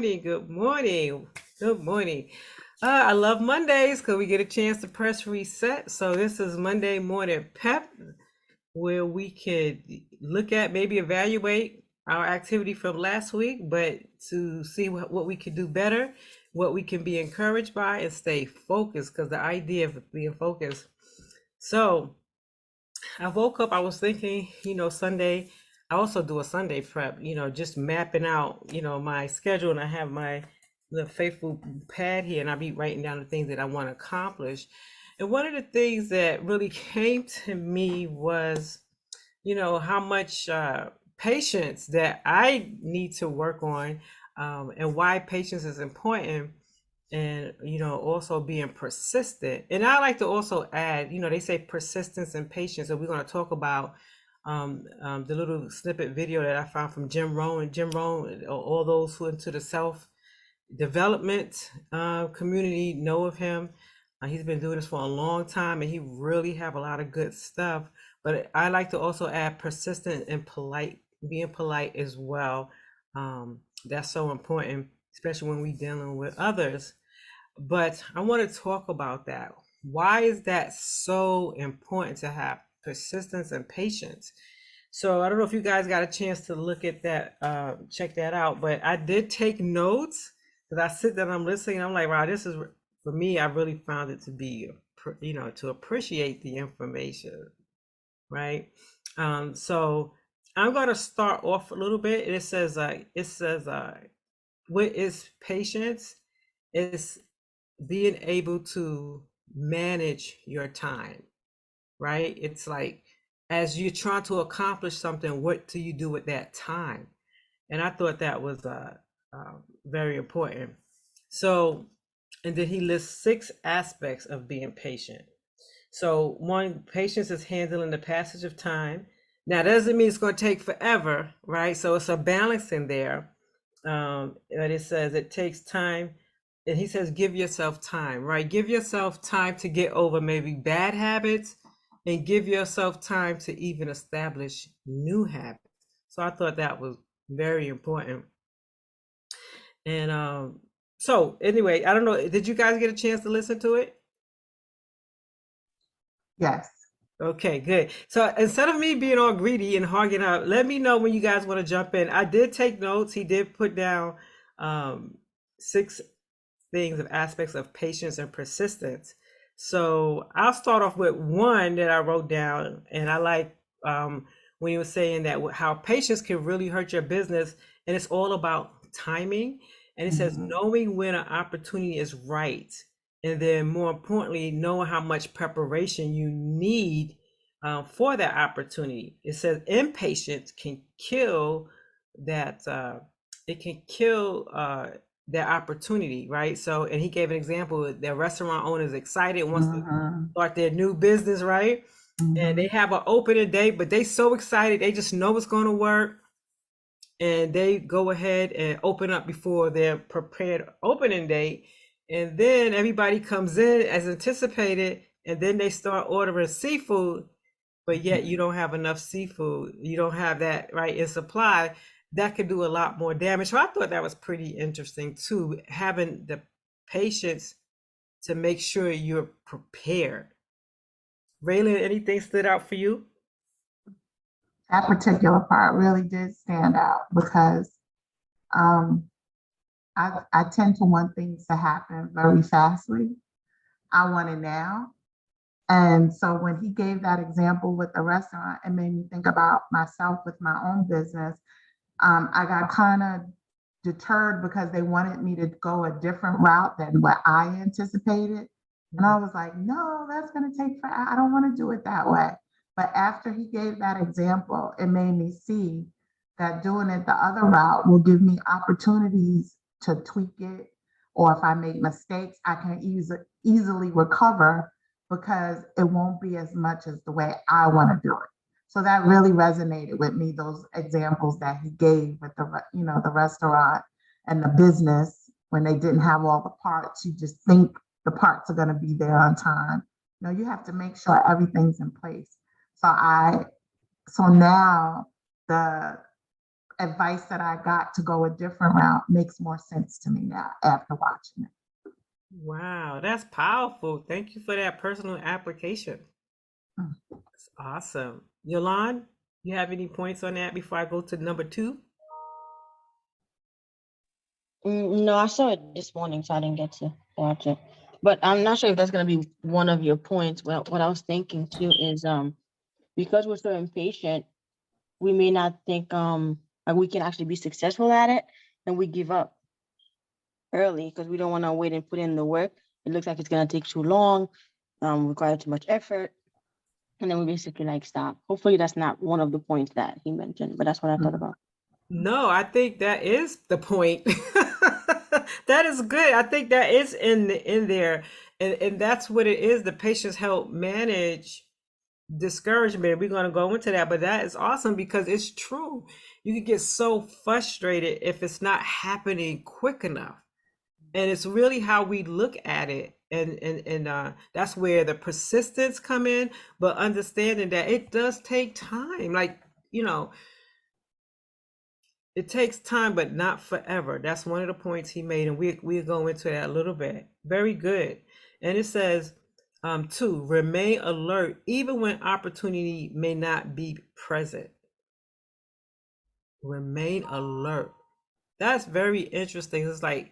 Good morning. Good morning. I love Mondays because we get a chance to press reset. So this is Monday morning pep, where we could look at, maybe evaluate our activity from last week, but to see what we can do better, what we can be encouraged by, and stay focused. Because the idea of being focused. So I woke up, I was thinking, Sunday, I also do a Sunday prep, just mapping out, my schedule, and I have my the faithful pad here, and I be writing down the things that I want to accomplish. And one of the things that really came to me was, how much patience that I need to work on, and why patience is important, and also being persistent. And I like to also add, they say persistence and patience, and we're going to talk about the little snippet video that I found from Jim Rohn. And Jim Rohn, all those who into the self development community know of him. He's been doing this for a long time, and he really have a lot of good stuff. But I like to also add persistent and polite, being polite as well. That's so important, especially when we dealing with others. But I want to talk about that. Why is that so important to have persistence and patience? So I don't know if you guys got a chance to look at that, check that out. But I did take notes because I sit there and I'm listening. And I'm like, wow, this is for me. I really found it to be, to appreciate the information, right? So I'm going to start off a little bit. It says, what is patience? It's being able to manage your time, right? It's like, as you're trying to accomplish something, what do you do with that time? And I thought that was very important. So, and then he lists 6 aspects of being patient. So, one, patience is handling the passage of time. Now, that doesn't mean it's going to take forever, right? So, it's a balance in there. But it says it takes time, and he says give yourself time, right? Give yourself time to get over maybe bad habits, and give yourself time to even establish new habits. So I thought that was very important. And so anyway, I don't know, did you guys get a chance to listen to it? Yes. Okay, good. So instead of me being all greedy and hogging up, let me know when you guys want to jump in. I did take notes. He did put down 6 things of aspects of patience and persistence. So I'll start off with one that I wrote down, and I like when you were saying that how patience can really hurt your business, and it's all about timing. And it says Mhm. knowing when an opportunity is right, and then more importantly, knowing how much preparation you need for that opportunity. It says impatience can kill that. It can kill their opportunity, right? So, and he gave an example. Their restaurant owner is excited, wants to Mhm. start their new business, right? And they Mhm. have an opening date, but they so excited, they just know it's going to work, and they go ahead and open up before their prepared opening date, and then everybody comes in as anticipated, and then they start ordering seafood, but yet you don't have enough seafood, you don't have that right in supply. That could do a lot more damage. So I thought that was pretty interesting too, having the patience to make sure you're prepared. Raylan, anything stood out for you? That particular part really did stand out because um, I tend to want things to happen very fastly. I want it now. And so when he gave that example with the restaurant, it made me think about myself with my own business. I got kind of deterred because they wanted me to go a different route than what I anticipated. And I was like, no, that's going to take forever. I don't want to do it that way. But after he gave that example, it made me see that doing it the other route will give me opportunities to tweak it. Or if I make mistakes, I can easily recover because it won't be as much as the way I want to do it. So that really resonated with me, those examples that he gave with the restaurant and the business when they didn't have all the parts. You just think the parts are going to be there on time. No, you have to make sure everything's in place. So I so now the advice that I got to go a different route makes more sense to me now after watching it. Wow, that's powerful. Thank you for that personal application. Mm. That's awesome. Yolande, you have any points on that before I go to number two? No, I saw it this morning, so I didn't get to watch it. But I'm not sure if that's gonna be one of your points. Well, what I was thinking too is because we're so impatient, we may not think like we can actually be successful at it, and we give up early because we don't want to wait and put in the work. It looks like it's gonna take too long, require too much effort, and then we basically like stop. Hopefully, that's not one of the points that he mentioned, but that's what I thought Mm. about. No, I think that is the point. That is good. I think that is in there. And that's what it is. The patients help manage discouragement. We're going to go into that, but that is awesome because it's true. You can get so frustrated if it's not happening quick enough. And it's really how we look at it. And that's where the persistence come in, but understanding that it does take time. Like, you know, it takes time, but not forever. That's one of the points he made, and we'll go into that a little bit. Very good. And it says, two, remain alert even when opportunity may not be present. Remain alert. That's very interesting. It's like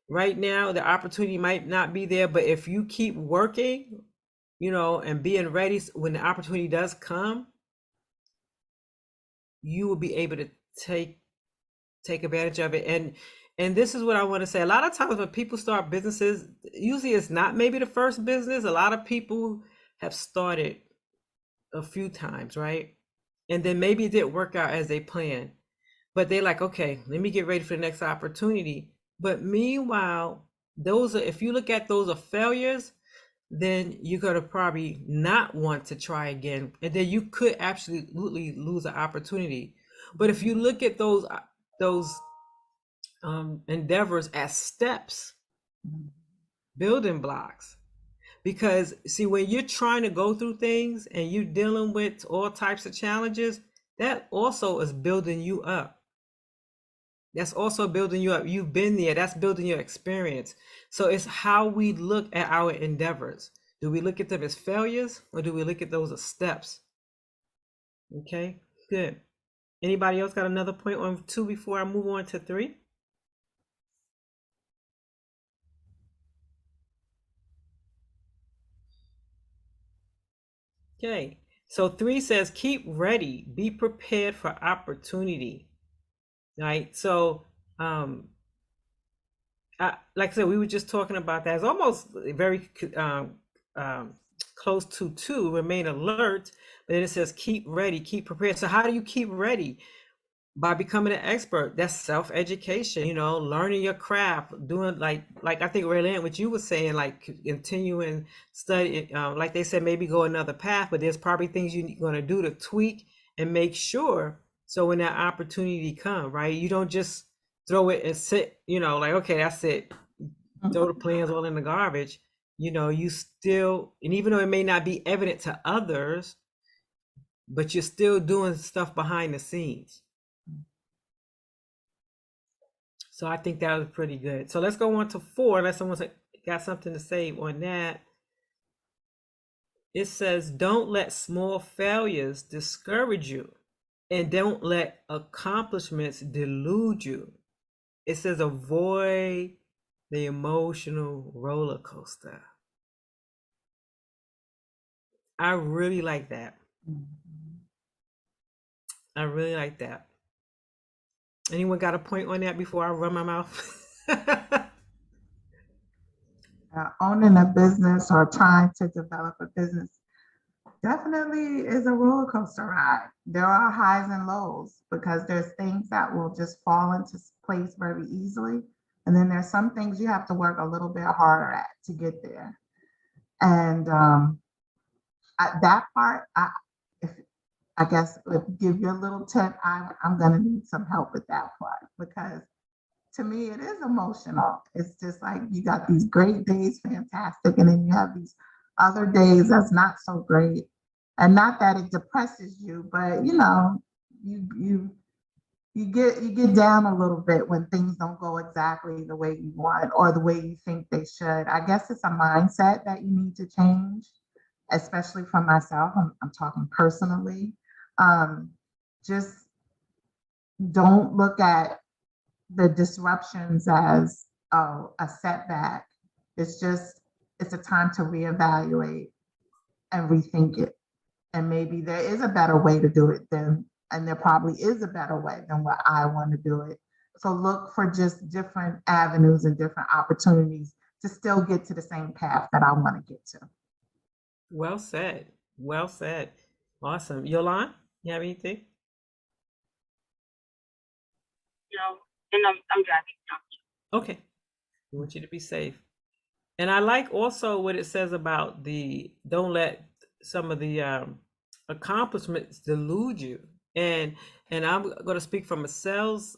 right now the opportunity might not be there, but if you keep working, and being ready when the opportunity does come, you will be able to take advantage of it. And this is what I want to say. A lot of times when people start businesses, usually it's not maybe the first business. A lot of people have started a few times, right? And then maybe it didn't work out as they planned, but they're like, okay, let me get ready for the next opportunity. But meanwhile, those are, if you look at those are failures, then you're going to probably not want to try again. And then you could absolutely lose an opportunity. But if you look at those endeavors as steps, building blocks. Because see, when you're trying to go through things and you're dealing with all types of challenges, that also is building you up. That's also building you up. You've been there. That's building your experience. So it's how we look at our endeavors. Do we look at them as failures or do we look at those as steps? Okay, good. Anybody else got another point on two before I move on to three? Okay, so three says keep ready, be prepared for opportunity. Right. So, like I said, we were just talking about that. It's almost very um, close to two. Remain alert, but then it says keep ready, keep prepared. So, how do you keep ready? By becoming an expert. That's self-education, learning your craft, doing like I think Raelynn, what you were saying, like continuing study, like they said, maybe go another path, but there's probably things you're going to do to tweak and make sure, so when that opportunity come, right, you don't just throw it and sit, like, okay, that's it, throw the plans all in the garbage. You still, and even though it may not be evident to others, but you're still doing stuff behind the scenes. So I think that was pretty good. So let's go on to four, unless someone's got something to say on that. It says, don't let small failures discourage you, and don't let accomplishments delude you. It says, avoid the emotional roller coaster. I really like that. I really like that. Anyone got a point on that before I run my mouth? Owning a business or trying to develop a business definitely is a roller coaster ride. There are highs and lows because there's things that will just fall into place very easily. And then there's some things you have to work a little bit harder at to get there. And that part, if, I guess, if give you a little tip, I'm going to need some help with that part because to me, it is emotional. It's just like you got these great days, fantastic, and then you have these other days that's not so great. And not that it depresses you, but you you get down a little bit when things don't go exactly the way you want or the way you think they should. I guess it's a mindset that you need to change, especially for myself. I'm talking personally. Um, just don't look at the disruptions as a setback. It's just it's a time to reevaluate and rethink it. And maybe there is a better way to do it than, and there probably is a better way than what I want to do it. So look for just different avenues and different opportunities to still get to the same path that I want to get to. Well said. Well said. Awesome. Yolanda, you have anything? No, and I'm driving now. Okay. We want you to be safe. And I like also what it says about the don't let some of the accomplishments delude you. And and I'm going to speak from a sales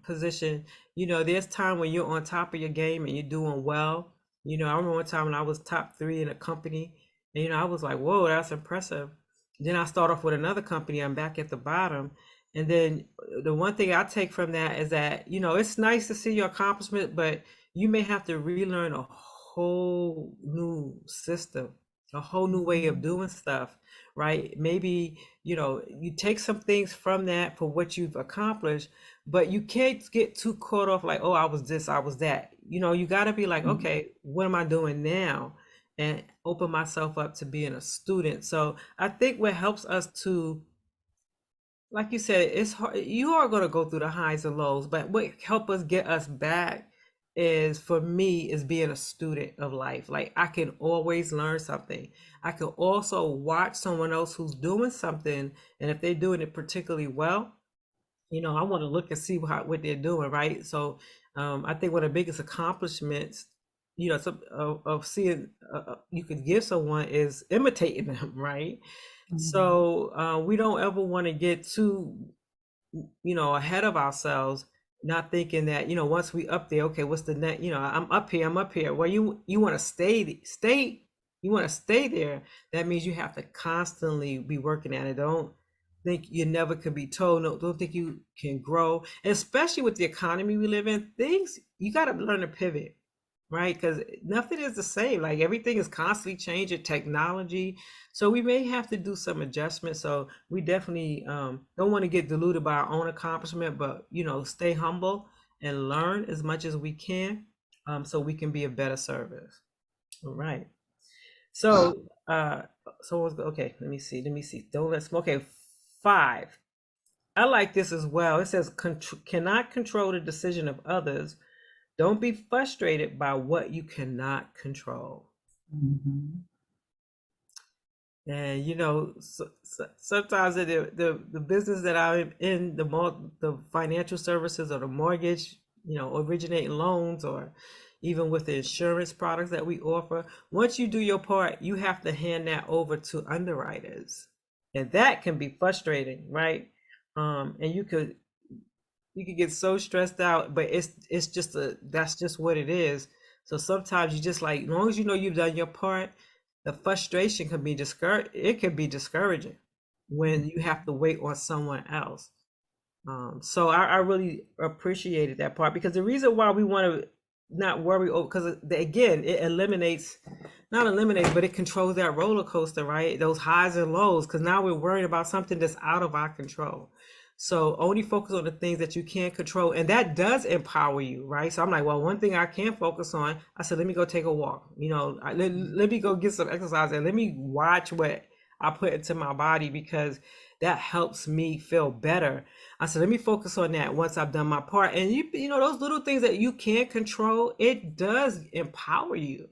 position. You know, there's time when you're on top of your game and you're doing well. You know, I remember one time when I was top three in a company, and I was like, "Whoa, that's impressive." Then I start off with another company. I'm back at the bottom. And then the one thing I take from that is that, it's nice to see your accomplishment, but you may have to relearn a whole new system, a whole new way of doing stuff, right? Maybe, you take some things from that for what you've accomplished, but you can't get too caught off like, oh, I was this, I was that. You got to be like, okay, what am I doing now? And open myself up to being a student. So I think what helps us to, like you said, it's hard. You are going to go through the highs and lows, but what help us get us back is, for me, is being a student of life. Like, I can always learn something. I can also watch someone else who's doing something, and if they're doing it particularly well, I want to look and see what they're doing, right? So I think one of the biggest accomplishments, of seeing you could give someone is imitating them, right? Mhm. So we don't ever want to get too, ahead of ourselves, not thinking that, once we up there, okay, what's the next, I'm up here. Well, you want to you want to stay there. That means you have to constantly be working at it. Don't think you never could be told. No, don't think you can grow. And especially with the economy we live in, things, you got to learn to pivot, right? Because nothing is the same. Like, everything is constantly changing, technology. So we may have to do some adjustments. So we definitely don't want to get deluded by our own accomplishment, but stay humble and learn as much as we can, so we can be a better service. All right. So okay. Let me see. Don't let smoke. Okay, 5. I like this as well. It says cannot control the decision of others. Don't be frustrated by what you cannot control. Mhm. And sometimes the business that I'm in, the financial services or the mortgage, originating loans, or even with the insurance products that we offer, once you do your part, you have to hand that over to underwriters, and that can be frustrating, right? And you could get so stressed out, but it's just that's just what it is. So sometimes you just, like, as long as you know you've done your part, the frustration can be discouraged. It can be discouraging when you have to wait on someone else. So I really appreciated that part, because the reason why we want to not worry, because again, it eliminates, not eliminates, but it controls that roller coaster, right? Those highs and lows, because now we're worried about something that's out of our control. So only focus on the things that you can control, and that does empower you, right? So I'm like, well, one thing I can focus on, I said, let me go take a walk. Let me go get some exercise, and let me watch what I put into my body, because that helps me feel better. I said, let me focus on that once I've done my part. And those little things that you can't control, it does empower you,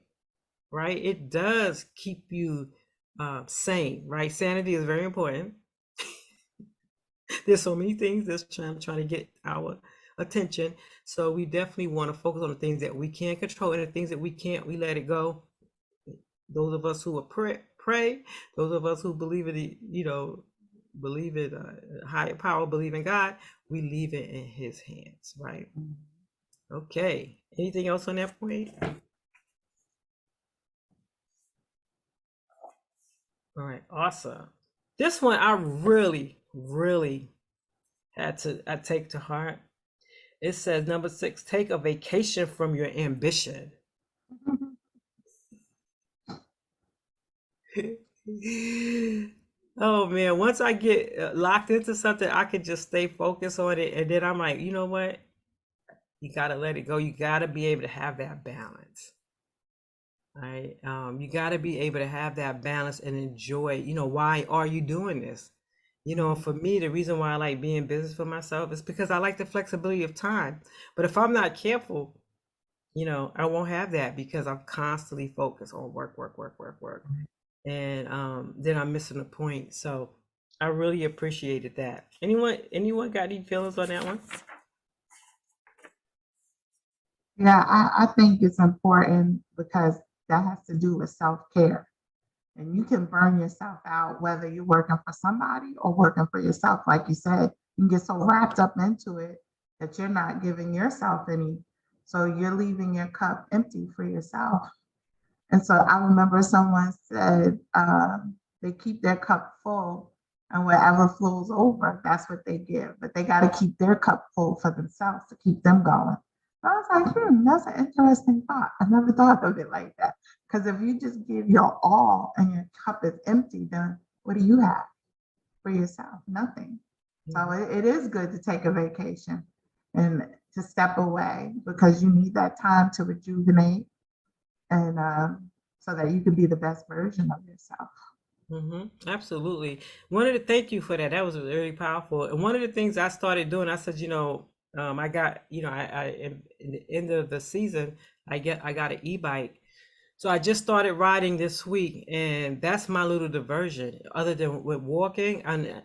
right? It does keep you sane, right? Sanity is very important. There's so many things that's trying to get our attention. So we definitely want to focus on the things that we can control, and the things that we can't, we let it go. Those of us who are pray. Those of us who believe in believe in higher power, believe in God, we leave it in His hands, right? Okay. Anything else on that point? All right. Awesome. This one I really, really I take to heart. It says number 6, take a vacation from your ambition. Oh man, once I get locked into something, I can just stay focused on it, and then I'm like, you know what? You gotta let it go. You gotta be able to have that balance, right? You gotta be able to have that balance and enjoy. Why are you doing this? For me, the reason why I like being in business for myself is because I like the flexibility of time. But if I'm not careful, I won't have that because I'm constantly focused on work, work, work, work, work. And then I'm missing the point. So I really appreciated that. Anyone got any feelings on that one? Yeah, I think it's important because that has to do with self-care. And you can burn yourself out whether you're working for somebody or working for yourself. Like you said, you can get so wrapped up into it that you're not giving yourself any. So you're leaving your cup empty for yourself. And so I remember someone said they keep their cup full and whatever flows over, that's what they give. But they got to keep their cup full for themselves to keep them going. I was like, that's an interesting thought. I never thought of it like that. Because if you just give your all and your cup is empty, then what do you have for yourself? Nothing. So it is good to take a vacation and to step away because you need that time to rejuvenate and so that you can be the best version of yourself. Absolutely. Thank you for that. That was really powerful. And one of the things I started doing, I said, I got, in the end of the season, I got an e-bike. So I just started riding this week, and that's my little diversion other than with walking. And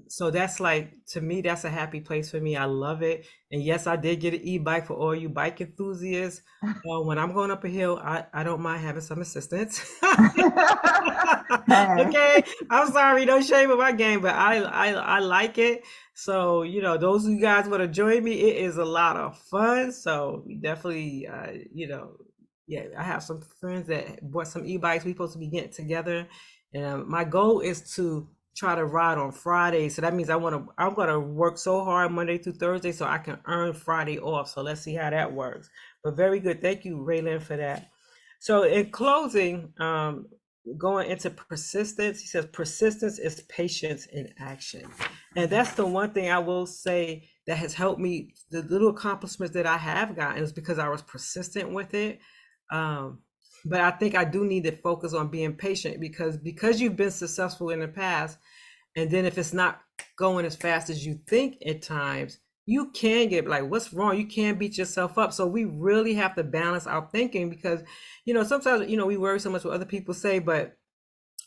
so that's like, to me, that's a happy place for me. I love it. And yes, I did get an e-bike for all you bike enthusiasts. When I'm going up a hill, I don't mind having some assistance. Hey. Okay, I'm sorry, no shame in my game, but I like it. So those of you guys want to join me, it is a lot of fun. So we definitely, yeah, I have some friends that bought some e-bikes. We supposed to be getting together, and my goal is to try to ride on Friday. So that means I'm gonna work so hard Monday through Thursday so I can earn Friday off. So let's see how that works. But very good, thank you, Raelynn, for that. So in closing, going into persistence, he says persistence is patience in action. And that's the one thing I will say that has helped me. The little accomplishments that I have gotten is because I was persistent with it. But I think I do need to focus on being patient because you've been successful in the past, and then if it's not going as fast as you think at times, you can get like, what's wrong? You can't beat yourself up. So we really have to balance our thinking because, sometimes, we worry so much what other people say, but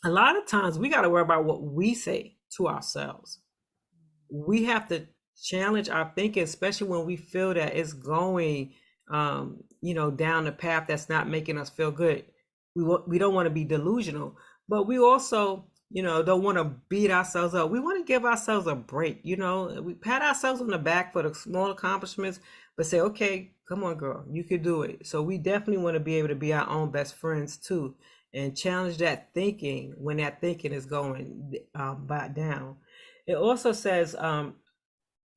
a lot of times we got to worry about what we say to ourselves. We have to challenge our thinking, especially when we feel that it's going, down the path that's not making us feel good. We don't want to be delusional, but we also, don't want to beat ourselves up. We want to give ourselves a break. We pat ourselves on the back for the small accomplishments, but say, okay, come on, girl, you could do it. So we definitely want to be able to be our own best friends too, and challenge that thinking when that thinking is going back down. It also says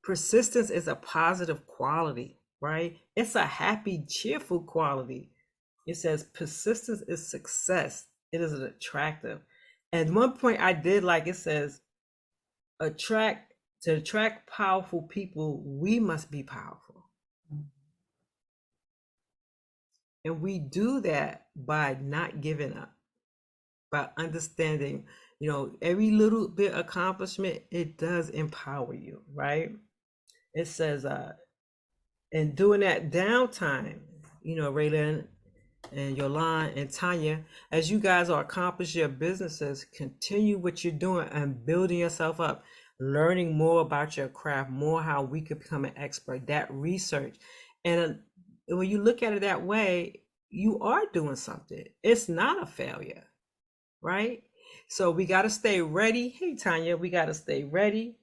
persistence is a positive quality, right? It's a happy, cheerful quality. It says persistence is success. It is attractive. And one point I did like, it says to attract powerful people, we must be powerful. And we do that by not giving up, by understanding, every little bit accomplishment, it does empower you, right? It says, and during that downtime, Raelynn and Yolanda and Tanya, as you guys are accomplish your businesses, continue what you're doing and building yourself up, learning more about your craft, more how we could become an expert, that research. And when you look at it that way, you are doing something. It's not a failure, right? So we got to stay ready. Hey, Tanya, we got to stay ready.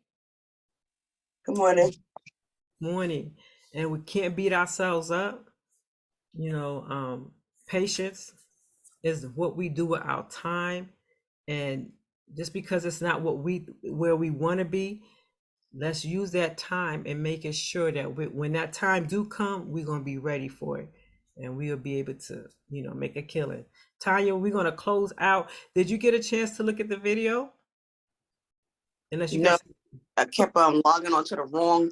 Good morning. Morning. And we can't beat ourselves up. Patience is what we do with our time. And just because it's not where we want to be, let's use that time and making sure that when that time do come, we're going to be ready for it, and we'll be able to, make a killing. Tanya, we're going to close out. Did you get a chance to look at the video? Unless you No, got. I kept logging onto the wrong.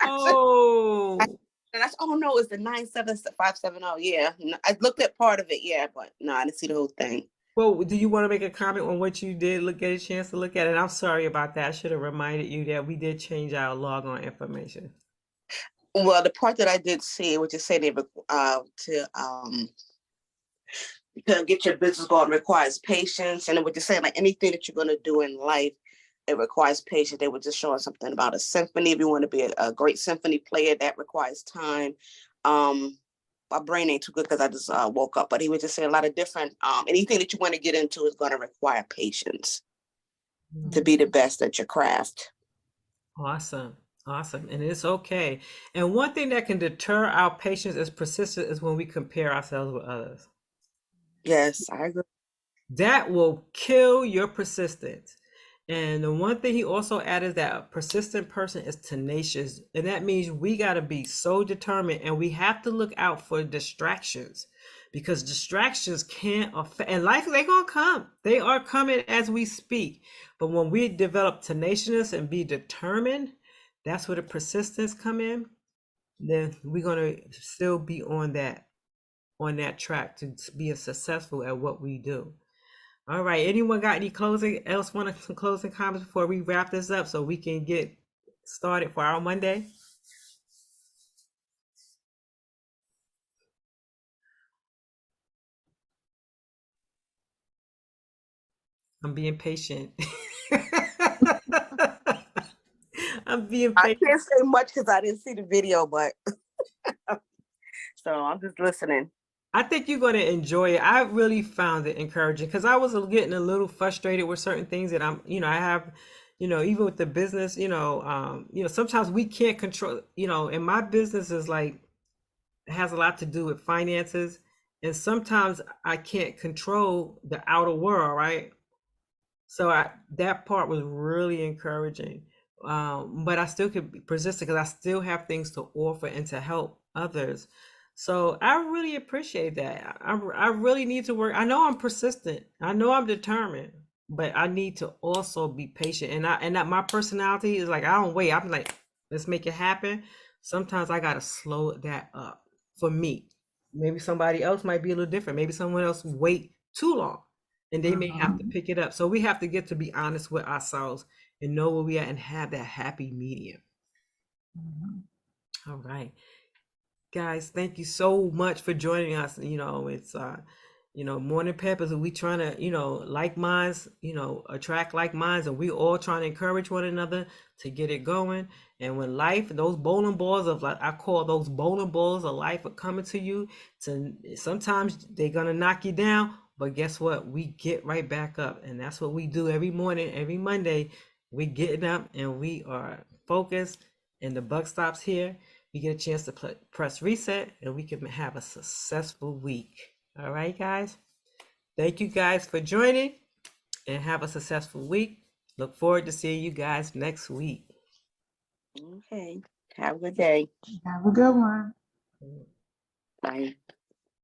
Oh, And that's, oh no, it's the 97570. Yeah, I looked at part of it. Yeah, but no, I didn't see the whole thing. well, do you want to make a comment on what you did get a chance to look at it? I'm sorry about that. I should have reminded you that we did change our log on information. Well, the part that I did see, which is say they to get your business going requires patience, and it would just say like anything that you're going to do in life, it requires patience. They were just showing something about a symphony. If you want to be a great symphony player, that requires time. My brain ain't too good because I just woke up, but he would just say a lot of different, anything that you want to get into is going to require patience to be the best at your craft. Awesome. Awesome. And it's okay. And one thing that can deter our patience is persistence is when we compare ourselves with others. Yes, I agree. That will kill your persistence. And the one thing he also added that a persistent person is tenacious. And that means we got to be so determined, and we have to look out for distractions, because distractions can't affect, and life, they're going to come. They are coming as we speak. But when we develop tenaciousness and be determined, that's where the persistence come in. Then we're going to still be on that track to being successful at what we do. All right. Anyone got any some closing comments before we wrap this up so we can get started for our Monday? I'm being patient. I'm being I patient. can't say much because I didn't see the video, but so I'm just listening. I think you're going to enjoy it. I really found it encouraging because I was getting a little frustrated with certain things that I have, even with the business, sometimes we can't control, and my business is like, has a lot to do with finances. And sometimes I can't control the outer world, right? So that part was really encouraging. But I still could be persistent because I still have things to offer and to help others. So I really appreciate that. I really need to work. I know I'm persistent. I know I'm determined, but I need to also be patient. And that my personality is like, I don't wait. I'm like, let's make it happen. Sometimes I gotta slow that up for me. Maybe somebody else might be a little different. Maybe someone else wait too long and they may have to pick it up. So we have to get to be honest with ourselves and know where we are and have that happy medium. All right. Guys, thank you so much for joining us. It's Morning Peppers, and we trying to, like minds, attract like minds, and we all trying to encourage one another to get it going. And when life, those bowling balls of like, I call those bowling balls of life are coming to you, sometimes they're gonna knock you down, but guess what? We get right back up, and that's what we do every morning, every Monday. We getting up and we are focused, and the buck stops here. We get a chance to press reset, and we can have a successful week. All right, guys. Thank you guys for joining, and have a successful week. Look forward to seeing you guys next week. Okay. Have a good day. Have a good one. Bye.